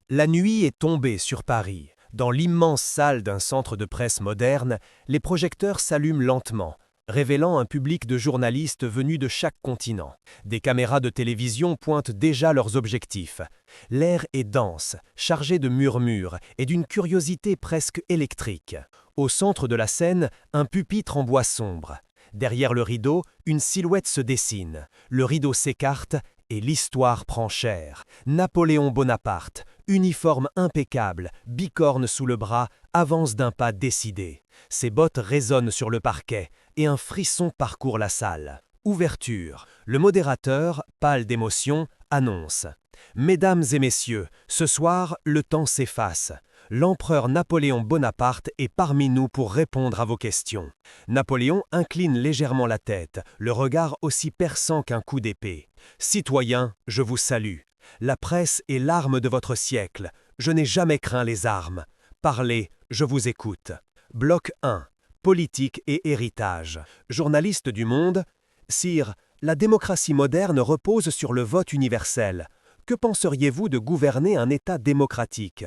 La nuit est tombée sur Paris. Dans l'immense salle d'un centre de presse moderne, les projecteurs s'allument lentement, révélant un public de journalistes venus de chaque continent. Des caméras de télévision pointent déjà leurs objectifs. L'air est dense, chargé de murmures et d'une curiosité presque électrique. Au centre de la scène, un pupitre en bois sombre. Derrière le rideau, une silhouette se dessine. Le rideau s'écarte et l'histoire prend chair. Napoléon Bonaparte, uniforme impeccable, bicorne sous le bras, avance d'un pas décidé. Ses bottes résonnent sur le parquet et un frisson parcourt la salle. Ouverture. Le modérateur, pâle d'émotion, annonce « Mesdames et messieurs, ce soir, le temps s'efface. L'empereur Napoléon Bonaparte est parmi nous pour répondre à vos questions. » Napoléon incline légèrement la tête, le regard aussi perçant qu'un coup d'épée. « Citoyens, je vous salue. La presse est l'arme de votre siècle. Je n'ai jamais craint les armes. Parlez, je vous écoute. » Bloc 1. Politique et héritage. Journaliste du Monde. Sire, la démocratie moderne repose sur le vote universel. Que penseriez-vous de gouverner un État démocratique?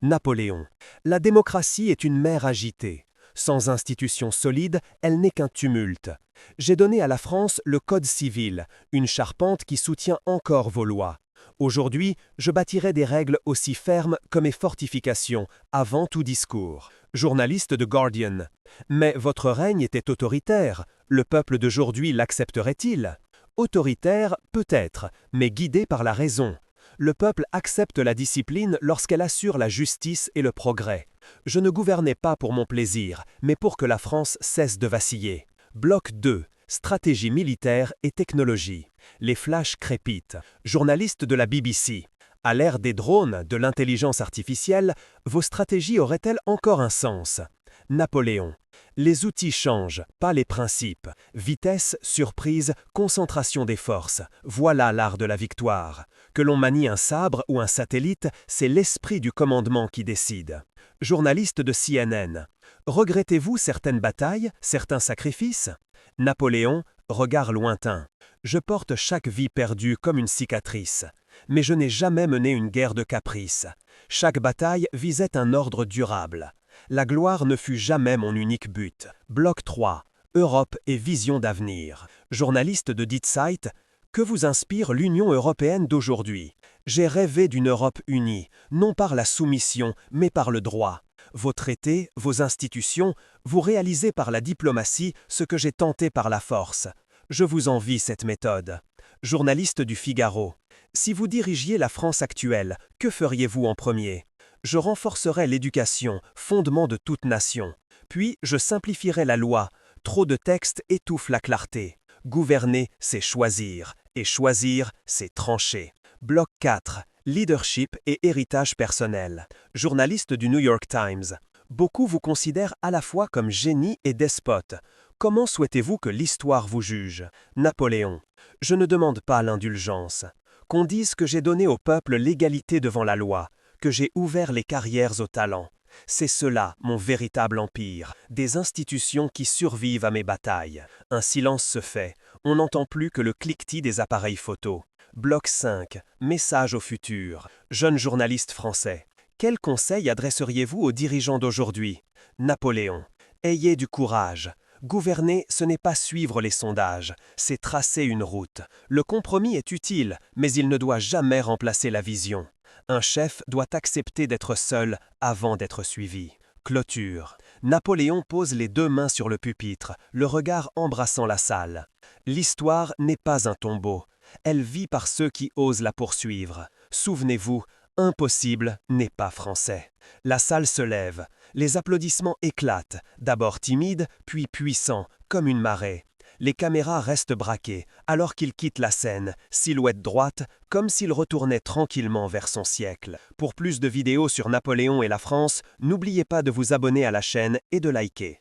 Napoléon. La démocratie est une mer agitée. Sans institutions solides, elle n'est qu'un tumulte. J'ai donné à la France le Code civil, une charpente qui soutient encore vos lois. Aujourd'hui, je bâtirai des règles aussi fermes que mes fortifications, avant tout discours. Journaliste de Guardian. Mais votre règne était autoritaire. Le peuple d'aujourd'hui l'accepterait-il? Autoritaire, peut-être, mais guidé par la raison. Le peuple accepte la discipline lorsqu'elle assure la justice et le progrès. Je ne gouvernais pas pour mon plaisir, mais pour que la France cesse de vaciller. Bloc 2. Stratégie militaire et technologie. Les flashs crépitent. Journaliste de la BBC. À l'ère des drones, de l'intelligence artificielle, vos stratégies auraient-elles encore un sens? Napoléon. Les outils changent, pas les principes. Vitesse, surprise, concentration des forces. Voilà l'art de la victoire. Que l'on manie un sabre ou un satellite, c'est l'esprit du commandement qui décide. Journaliste de CNN. Regrettez-vous certaines batailles, certains sacrifices? Napoléon, regard lointain. Je porte chaque vie perdue comme une cicatrice. Mais je n'ai jamais mené une guerre de caprice. Chaque bataille visait un ordre durable. La gloire ne fut jamais mon unique but. Bloc 3. Europe et vision d'avenir. Journaliste de Die Zeit, que vous inspire l'Union européenne d'aujourd'hui? J'ai rêvé d'une Europe unie, non par la soumission, mais par le droit. Vos traités, vos institutions, vous réalisez par la diplomatie ce que j'ai tenté par la force. Je vous envie cette méthode. Journaliste du Figaro. Si vous dirigiez la France actuelle, que feriez-vous en premier? Je renforcerais l'éducation, fondement de toute nation. Puis je simplifierais la loi. Trop de textes étouffent la clarté. Gouverner, c'est choisir. Et choisir, c'est trancher. Bloc 4. Leadership et héritage personnel. Journaliste du New York Times. Beaucoup vous considèrent à la fois comme génie et despote. Comment souhaitez-vous que l'histoire vous juge? Napoléon. Je ne demande pas l'indulgence. Qu'on dise que j'ai donné au peuple l'égalité devant la loi, que j'ai ouvert les carrières aux talents. C'est cela, mon véritable empire, des institutions qui survivent à mes batailles. Un silence se fait, on n'entend plus que le cliquetis des appareils photo. Bloc 5. Message au futur. Jeune journaliste français. Quels conseils adresseriez-vous aux dirigeants d'aujourd'hui? Napoléon. Ayez du courage. Gouverner, ce n'est pas suivre les sondages, c'est tracer une route. Le compromis est utile, mais il ne doit jamais remplacer la vision. Un chef doit accepter d'être seul avant d'être suivi. Clôture. Napoléon pose les deux mains sur le pupitre, le regard embrassant la salle. L'histoire n'est pas un tombeau. Elle vit par ceux qui osent la poursuivre. Souvenez-vous, impossible n'est pas français. La salle se lève. Les applaudissements éclatent, d'abord timides, puis puissants, comme une marée. Les caméras restent braquées, alors qu'il quitte la scène, silhouette droite, comme s'il retournait tranquillement vers son siècle. Pour plus de vidéos sur Napoléon et la France, n'oubliez pas de vous abonner à la chaîne et de liker.